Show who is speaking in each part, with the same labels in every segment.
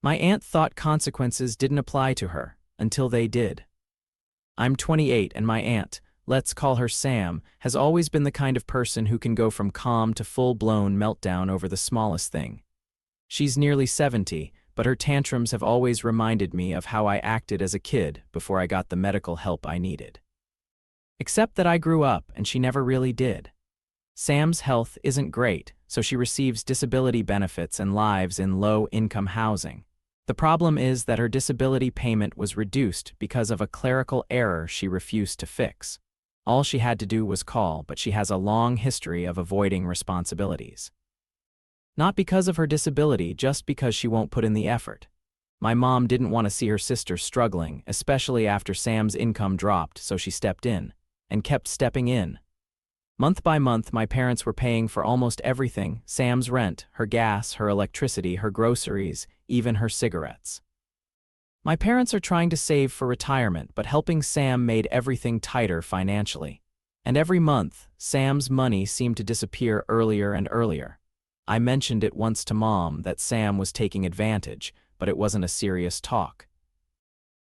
Speaker 1: My aunt thought consequences didn't apply to her, until they did. I'm 28 and my aunt, let's call her Sam, has always been the kind of person who can go from calm to full-blown meltdown over the smallest thing. She's nearly 70, but her tantrums have always reminded me of how I acted as a kid before I got the medical help I needed. Except that I grew up and she never really did. Sam's health isn't great, so she receives disability benefits and lives in low-income housing. The problem is that her disability payment was reduced because of a clerical error she refused to fix. All she had to do was call, but she has a long history of avoiding responsibilities. Not because of her disability, just because she won't put in the effort. My mom didn't want to see her sister struggling, especially after Sam's income dropped, so she stepped in, and kept stepping in. Month by month, my parents were paying for almost everything: Sam's rent, her gas, her electricity, her groceries, even her cigarettes. My parents are trying to save for retirement, but helping Sam made everything tighter financially. And every month, Sam's money seemed to disappear earlier and earlier. I mentioned it once to Mom that Sam was taking advantage, but it wasn't a serious talk.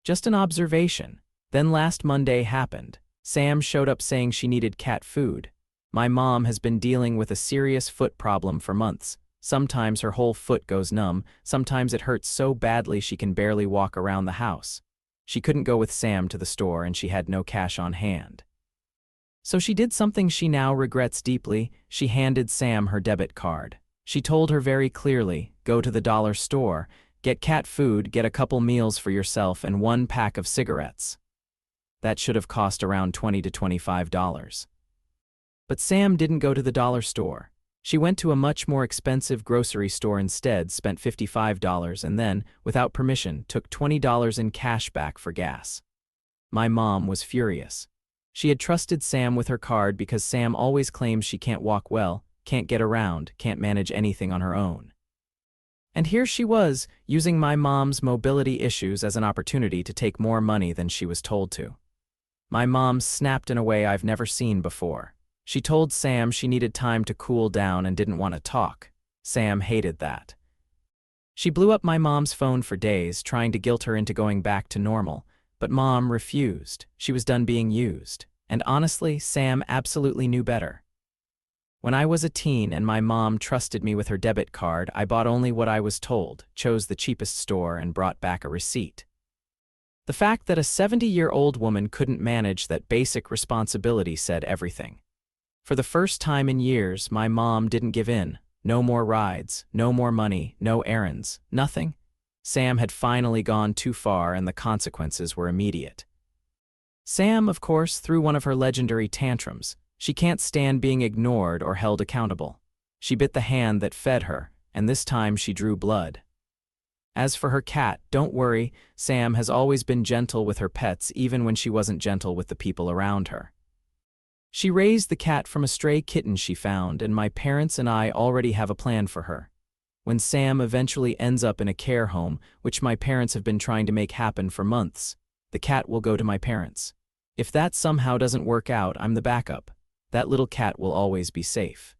Speaker 1: Just an observation. Then last Monday happened. Sam showed up saying she needed cat food. My mom has been dealing with a serious foot problem for months. Sometimes her whole foot goes numb, sometimes it hurts so badly she can barely walk around the house. She couldn't go with Sam to the store and she had no cash on hand. So she did something she now regrets deeply. She handed Sam her debit card. She told her very clearly, go to the dollar store, get cat food, get a couple meals for yourself and 1 pack of cigarettes. That should have cost around $20 to $25. But Sam didn't go to the dollar store. She went to a much more expensive grocery store instead, spent $55, and then, without permission, took $20 in cash back for gas. My mom was furious. She had trusted Sam with her card because Sam always claims she can't walk well, can't get around, can't manage anything on her own. And here she was, using my mom's mobility issues as an opportunity to take more money than she was told to. My mom snapped in a way I've never seen before. She told Sam she needed time to cool down and didn't want to talk. Sam hated that. She blew up my mom's phone for days, trying to guilt her into going back to normal, but Mom refused. She was done being used. And honestly, Sam absolutely knew better. When I was a teen and my mom trusted me with her debit card, I bought only what I was told, chose the cheapest store, and brought back a receipt. The fact that a 70-year-old woman couldn't manage that basic responsibility said everything. For the first time in years, my mom didn't give in. No more rides, no more money, no errands, nothing. Sam had finally gone too far and the consequences were immediate. Sam, of course, threw one of her legendary tantrums. She can't stand being ignored or held accountable. She bit the hand that fed her, and this time she drew blood. As for her cat, don't worry, Sam has always been gentle with her pets even when she wasn't gentle with the people around her. She raised the cat from a stray kitten she found, and my parents and I already have a plan for her. When Sam eventually ends up in a care home, which my parents have been trying to make happen for months, the cat will go to my parents. If that somehow doesn't work out, I'm the backup. That little cat will always be safe.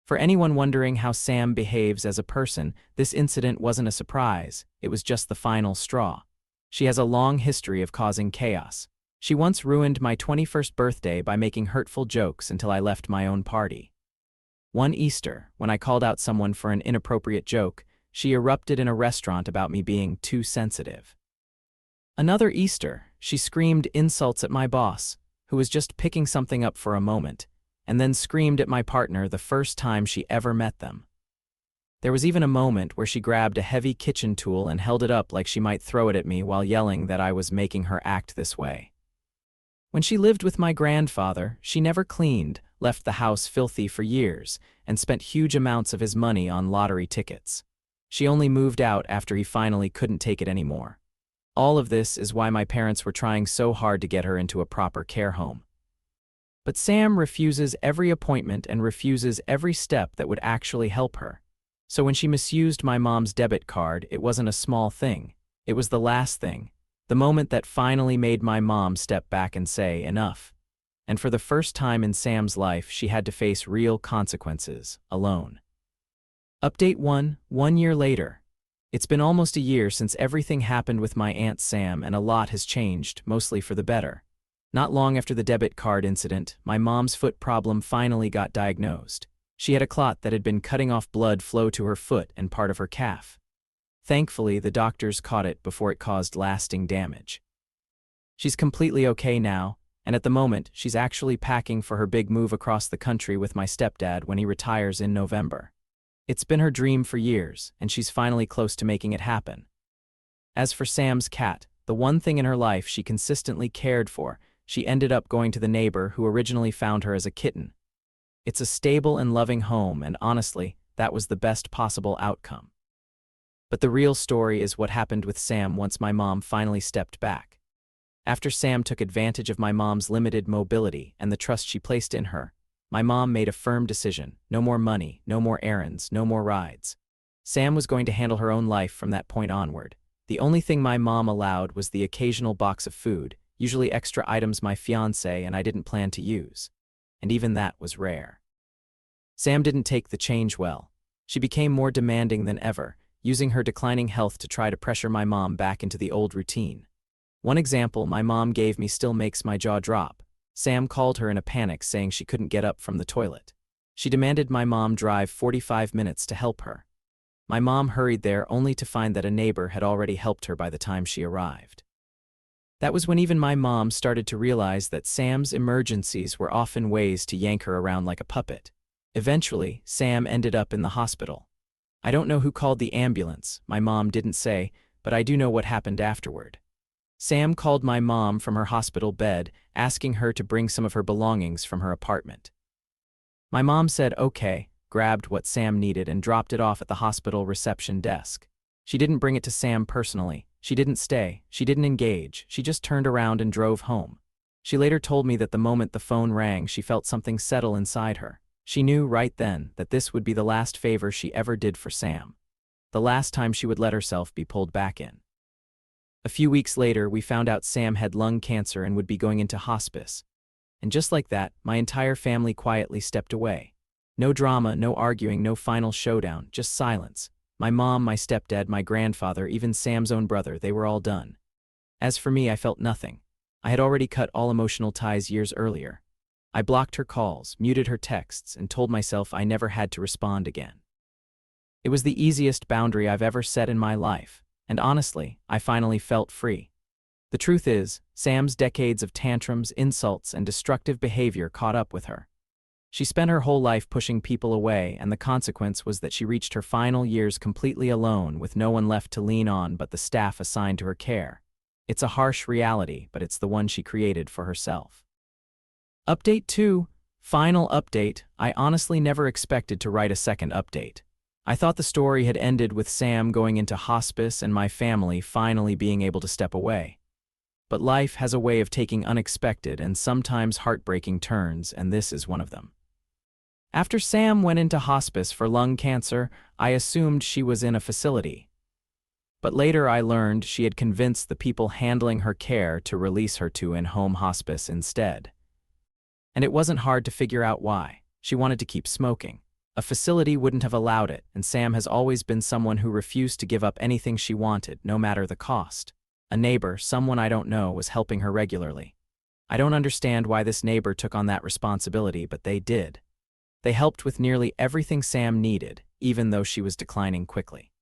Speaker 1: For anyone wondering how Sam behaves as a person, this incident wasn't a surprise. It was just the final straw. She has a long history of causing chaos. She once ruined my 21st birthday by making hurtful jokes until I left my own party. One Easter, when I called out someone for an inappropriate joke, she erupted in a restaurant about me being too sensitive. Another Easter, she screamed insults at my boss, who was just picking something up for a moment, and then screamed at my partner the first time she ever met them. There was even a moment where she grabbed a heavy kitchen tool and held it up like she might throw it at me while yelling that I was making her act this way. When she lived with my grandfather, she never cleaned, left the house filthy for years, and spent huge amounts of his money on lottery tickets. She only moved out after he finally couldn't take it anymore. All of this is why my parents were trying so hard to get her into a proper care home. But Sam refuses every appointment and refuses every step that would actually help her. So when she misused my mom's debit card, it wasn't a small thing. It was the last thing. The moment that finally made my mom step back and say, enough. And for the first time in Sam's life, she had to face real consequences, alone. Update 1, 1 year later. It's been almost a year since everything happened with my Aunt Sam, and a lot has changed, mostly for the better. Not long after the debit card incident, my mom's foot problem finally got diagnosed. She had a clot that had been cutting off blood flow to her foot and part of her calf. Thankfully, the doctors caught it before it caused lasting damage. She's completely okay now, and at the moment, she's actually packing for her big move across the country with my stepdad when he retires in November. It's been her dream for years, and she's finally close to making it happen. As for Sam's cat, the one thing in her life she consistently cared for, she ended up going to the neighbor who originally found her as a kitten. It's a stable and loving home, and honestly, that was the best possible outcome. But the real story is what happened with Sam once my mom finally stepped back. After Sam took advantage of my mom's limited mobility and the trust she placed in her, my mom made a firm decision: no more money, no more errands, no more rides. Sam was going to handle her own life from that point onward. The only thing my mom allowed was the occasional box of food, usually extra items my fiancé and I didn't plan to use. And even that was rare. Sam didn't take the change well. She became more demanding than ever, using her declining health to try to pressure my mom back into the old routine. One example my mom gave me still makes my jaw drop. Sam called her in a panic, saying she couldn't get up from the toilet. She demanded my mom drive 45 minutes to help her. My mom hurried there only to find that a neighbor had already helped her by the time she arrived. That was when even my mom started to realize that Sam's emergencies were often ways to yank her around like a puppet. Eventually, Sam ended up in the hospital. I don't know who called the ambulance, my mom didn't say, but I do know what happened afterward. Sam called my mom from her hospital bed, asking her to bring some of her belongings from her apartment. My mom said okay, grabbed what Sam needed and dropped it off at the hospital reception desk. She didn't bring it to Sam personally. She didn't stay. She didn't engage. She just turned around and drove home. She later told me that the moment the phone rang, she felt something settle inside her. She knew right then that this would be the last favor she ever did for Sam. The last time she would let herself be pulled back in. A few weeks later, we found out Sam had lung cancer and would be going into hospice. And just like that, my entire family quietly stepped away. No drama, no arguing, no final showdown, just silence. My mom, my stepdad, my grandfather, even Sam's own brother, they were all done. As for me, I felt nothing. I had already cut all emotional ties years earlier. I blocked her calls, muted her texts, and told myself I never had to respond again. It was the easiest boundary I've ever set in my life. And honestly, I finally felt free. The truth is, Sam's decades of tantrums, insults, and destructive behavior caught up with her. She spent her whole life pushing people away, and the consequence was that she reached her final years completely alone, with no one left to lean on but the staff assigned to her care. It's a harsh reality, but it's the one she created for herself. Update 2. Final update. I honestly never expected to write a second update. I thought the story had ended with Sam going into hospice and my family finally being able to step away. But life has a way of taking unexpected and sometimes heartbreaking turns, and this is one of them. After Sam went into hospice for lung cancer, I assumed she was in a facility. But later I learned she had convinced the people handling her care to release her to in-home hospice instead. And it wasn't hard to figure out why. She wanted to keep smoking. A facility wouldn't have allowed it, and Sam has always been someone who refused to give up anything she wanted, no matter the cost. A neighbor, someone I don't know, was helping her regularly. I don't understand why this neighbor took on that responsibility, but they did. They helped with nearly everything Sam needed, even though she was declining quickly.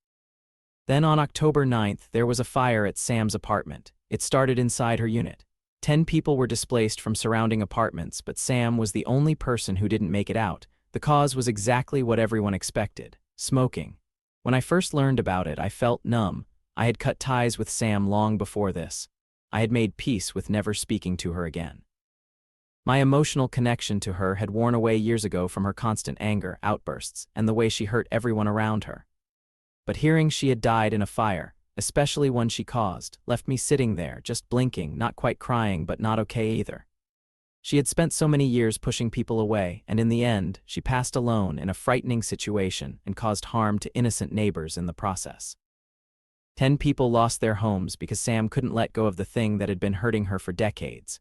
Speaker 1: Then on October 9th, there was a fire at Sam's apartment. It started inside her unit. 10 people were displaced from surrounding apartments, but Sam was the only person who didn't make it out. The cause was exactly what everyone expected: smoking. When I first learned about it, I felt numb. I had cut ties with Sam long before this. I had made peace with never speaking to her again. My emotional connection to her had worn away years ago from her constant anger, outbursts, and the way she hurt everyone around her. But hearing she had died in a fire, especially one she caused, left me sitting there, just blinking, not quite crying, but not okay either. She had spent so many years pushing people away, and in the end, she passed alone in a frightening situation and caused harm to innocent neighbors in the process. 10 people lost their homes because Sam couldn't let go of the thing that had been hurting her for decades.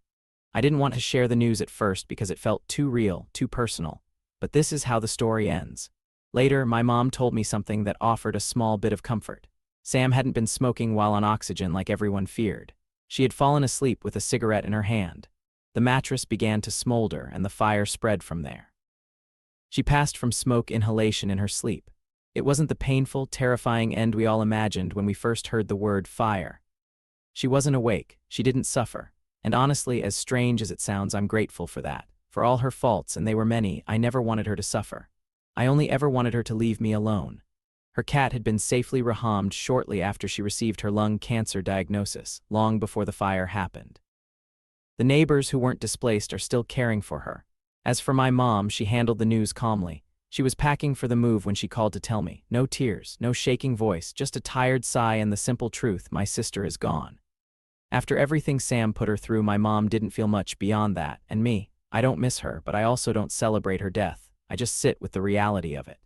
Speaker 1: I didn't want to share the news at first because it felt too real, too personal. But this is how the story ends. Later, my mom told me something that offered a small bit of comfort. Sam hadn't been smoking while on oxygen like everyone feared. She had fallen asleep with a cigarette in her hand. The mattress began to smolder and the fire spread from there. She passed from smoke inhalation in her sleep. It wasn't the painful, terrifying end we all imagined when we first heard the word fire. She wasn't awake, she didn't suffer. And honestly, as strange as it sounds, I'm grateful for that. For all her faults, and they were many, I never wanted her to suffer. I only ever wanted her to leave me alone. Her cat had been safely rehomed shortly after she received her lung cancer diagnosis, long before the fire happened. The neighbors who weren't displaced are still caring for her. As for my mom, she handled the news calmly. She was packing for the move when she called to tell me. No tears, no shaking voice, just a tired sigh and the simple truth: my sister is gone. After everything Sam put her through, my mom didn't feel much beyond that, and me, I don't miss her, but I also don't celebrate her death. I just sit with the reality of it.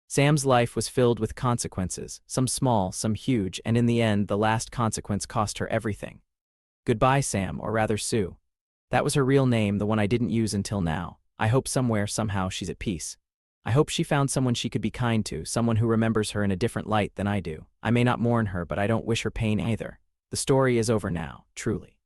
Speaker 1: Sam's life was filled with consequences, some small, some huge, and in the end, the last consequence cost her everything. Goodbye, Sam, or rather Sue. That was her real name, the one I didn't use until now. I hope somewhere, somehow, she's at peace. I hope she found someone she could be kind to, someone who remembers her in a different light than I do. I may not mourn her, but I don't wish her pain either. The story is over now, truly.